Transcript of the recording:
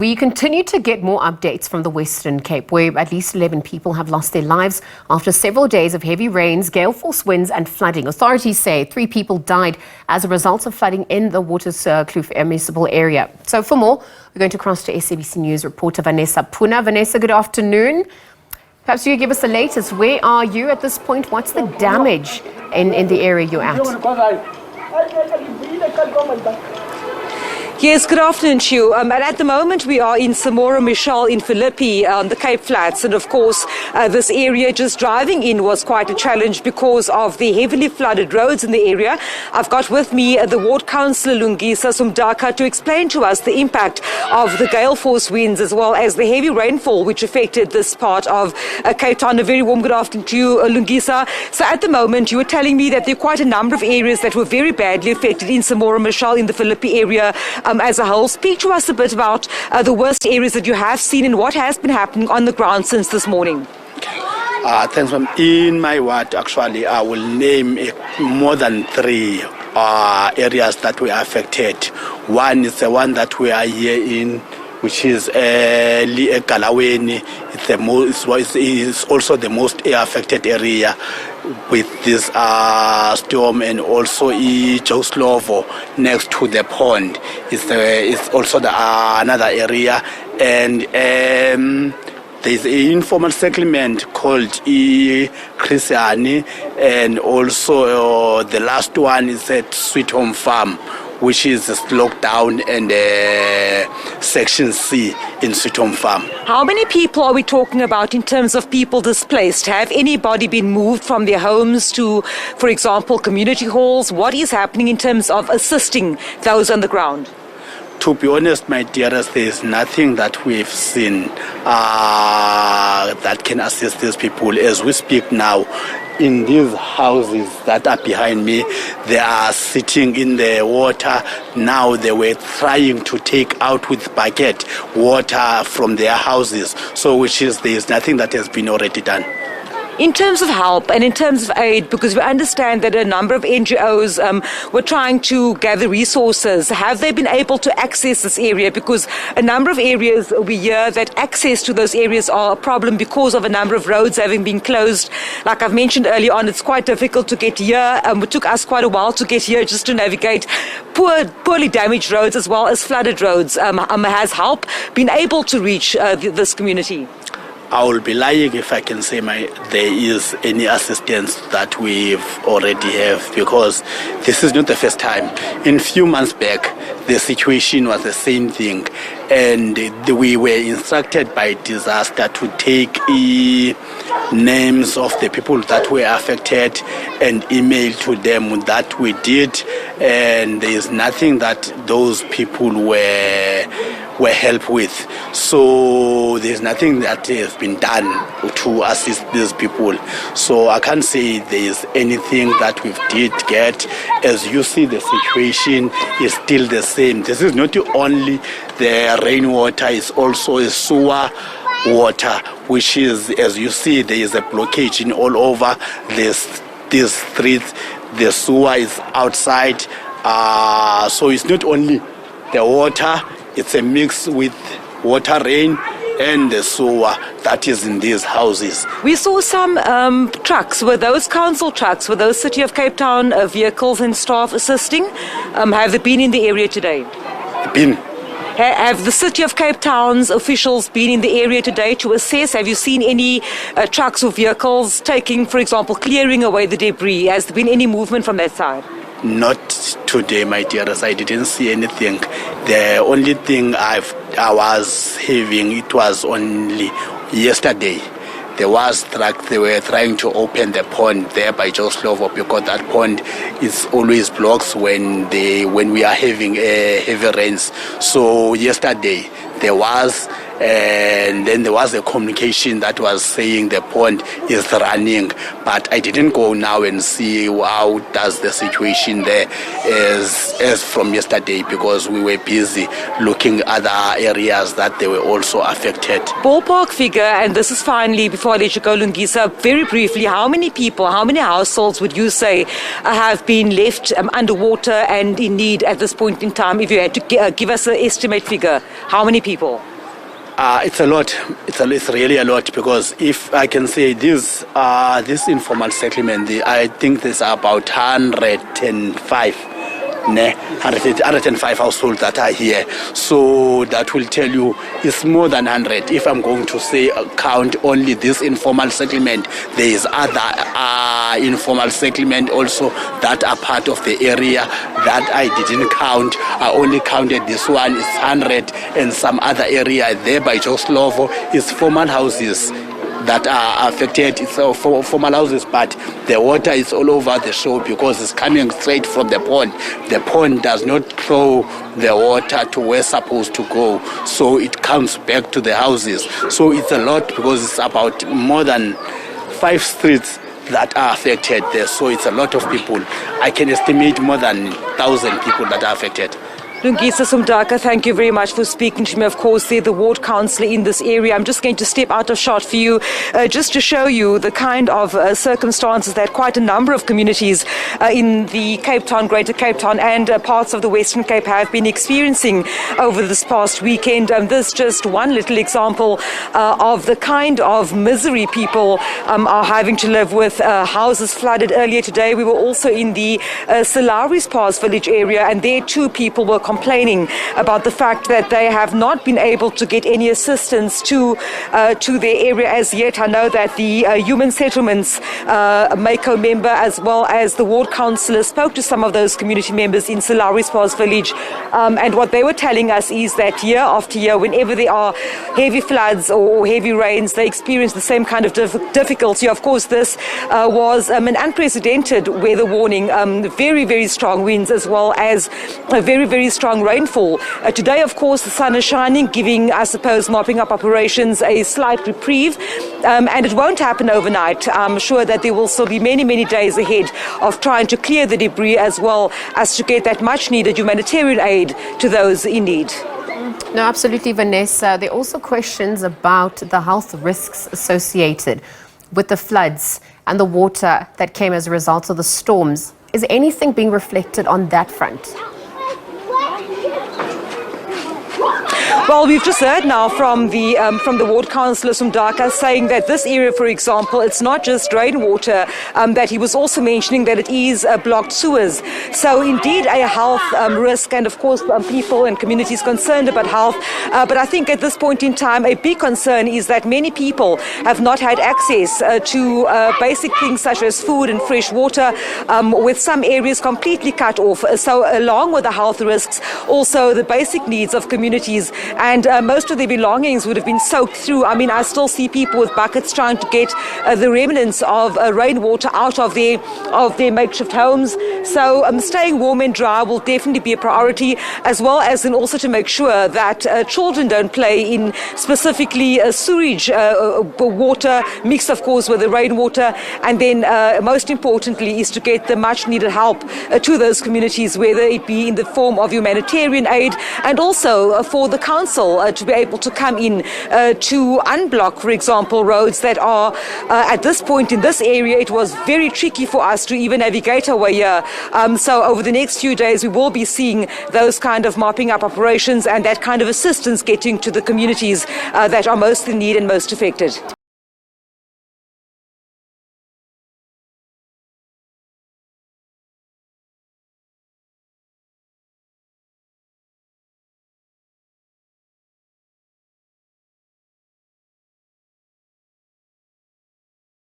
We continue to get more updates from the Western Cape, where at least 11 people have lost their lives after several days of heavy rains, gale-force winds and flooding. Authorities say 3 people died as a result of flooding in the Waterskloof municipal area. So for more, we're going to cross to SABC News reporter Vanessa Puna. Vanessa, good afternoon. Perhaps you could give us the latest. Where are you at this point? What's the damage in the area you're at? Yes, good afternoon to you. And at the moment we are in Samora, Machel in Philippi on the Cape Flats. And of course, this area just driving in was quite a challenge because of the heavily flooded roads in the area. I've got with me the Ward Councillor Lungisa Sumdaka to explain to us the impact of the gale force winds as well as the heavy rainfall which affected this part of Cape Town. A very warm good afternoon to you, Lungisa. So at the moment, you were telling me that there are quite a number of areas that were very badly affected in Samora, Machel in the Philippi area. As a whole, speak to us a bit about the worst areas that you have seen and what has been happening on the ground since this morning. Thanks, ma'am. In my ward, actually, I will name more than 3 areas that were affected. One is the one that we are here in, which is Galaweni. It's also the most affected area with this storm, and also Waterskloof next to the pond. It's also another area, and there's an informal settlement called Christiani, and also the last one is at Sweet Home Farm, which is locked down, and Section C in Sweet Home Farm. How many people are we talking about in terms of people displaced? Have anybody been moved from their homes to, for example, community halls? What is happening in terms of assisting those on the ground? To be honest, my dearest, there is nothing that we've seen that can assist these people. As we speak now, in these houses that are behind me, they are sitting in the water. Now they were trying to take out with bucket water from their houses. So which is, there is nothing that has been already done. In terms of help and in terms of aid, because we understand that a number of NGOs were trying to gather resources, have they been able to access this area? Because a number of areas we hear that access to those areas are a problem because of a number of roads having been closed. Like I've mentioned earlier on, it's quite difficult to get here. It took us quite a while to get here just to navigate poorly damaged roads as well as flooded roads. Has help been able to reach this community? I will be lying if I can say there is any assistance that we've already have, because this is not the first time. In few months back, the situation was the same thing, and we were instructed by disaster to take names of the people that were affected and email to them. That we did, and there is nothing that those people were helped with. So there's nothing that has been done to assist these people. So I can't say there's anything that we did get. As you see, the situation is still the same. This is not only the rainwater, it's also a sewer water, which is, as you see, there is a blockage in all over these streets. The sewer is outside. So it's not only the water, it's a mix with water, rain, and the sewer that is in these houses. We saw some trucks. Were those council trucks? Were those City of Cape Town vehicles and staff assisting? Have they been in the area today? Been. Have the City of Cape Town's officials been in the area today to assess? Have you seen any trucks or vehicles taking, for example, clearing away the debris? Has there been any movement from that side? Not today, my dearest. I didn't see anything. The only thing I was having, it was only yesterday. There was truck. They were trying to open the pond there by Waterskloof, because that pond is always blocked when we are having heavy rains. So yesterday there was. And then there was a communication that was saying the pond is running, but I didn't go now and see how does the situation there as from yesterday, because we were busy looking at other areas that they were also affected. Ballpark figure, and this is finally, before I let you go, Lungisa, very briefly, how many people, how many households would you say have been left underwater and in need at this point in time? If you had to give us an estimate figure, how many people? It's a lot. It's really a lot, because if I can say this informal settlement, I think there's about 105 households that are here. So that will tell you it's more than 100. If I'm going to say count only this informal settlement, there is other informal settlement also that are part of the area that I didn't count. I only counted this one. It's 100, and some other area there by Waterskloof is formal houses that are affected. It's formal houses, but the water is all over the shore because it's coming straight from the pond. The pond does not throw the water to where it's supposed to go, so it comes back to the houses. So it's a lot, because it's about more than 5 streets that are affected there. So it's a lot of people. I can estimate more than 1,000 people that are affected. Lungisa Sumdaka, thank you very much for speaking to me. Of course, they're the ward councillor in this area. I'm just going to step out of shot for you just to show you the kind of circumstances that quite a number of communities in the Cape Town, Greater Cape Town and parts of the Western Cape have been experiencing over this past weekend. This is just one little example of the kind of misery people are having to live with. Houses flooded earlier today. We were also in the Salaris Pass village area, and there too people were complaining about the fact that they have not been able to get any assistance to their area as yet. I know that the Human Settlements Machel member as well as the ward councillor spoke to some of those community members in Salaris Pass village, and what they were telling us is that year after year, whenever there are heavy floods or heavy rains, they experience the same kind of difficulty. Of course, this was an unprecedented weather warning, very, very strong winds as well as a very, very strong rainfall. Today, of course, the sun is shining, giving, I suppose, mopping up operations a slight reprieve, and it won't happen overnight. I'm sure that there will still be many, many days ahead of trying to clear the debris as well as to get that much-needed humanitarian aid to those in need. No, absolutely, Vanessa. There are also questions about the health risks associated with the floods and the water that came as a result of the storms. Is anything being reflected on that front? Well, we've just heard now from the ward councillor Sumdaka saying that this area, for example, it's not just rainwater, that he was also mentioning that it is blocked sewers. So indeed a health risk, and of course people and communities concerned about health. But I think at this point in time, a big concern is that many people have not had access to basic things such as food and fresh water, with some areas completely cut off. So along with the health risks, also the basic needs of communities, and most of their belongings would have been soaked through. I mean, I still see people with buckets trying to get the remnants of rainwater out of their makeshift homes. So staying warm and dry will definitely be a priority, as well as then also to make sure that children don't play in specifically sewage water mixed, of course, with the rainwater. And then most importantly is to get the much needed help to those communities, whether it be in the form of humanitarian aid, and also for the council to be able to come in to unblock, for example, roads that are at this point in this area. It was very tricky for us to even navigate our way here. So over the next few days, we will be seeing those kind of mopping up operations and that kind of assistance getting to the communities that are most in need and most affected.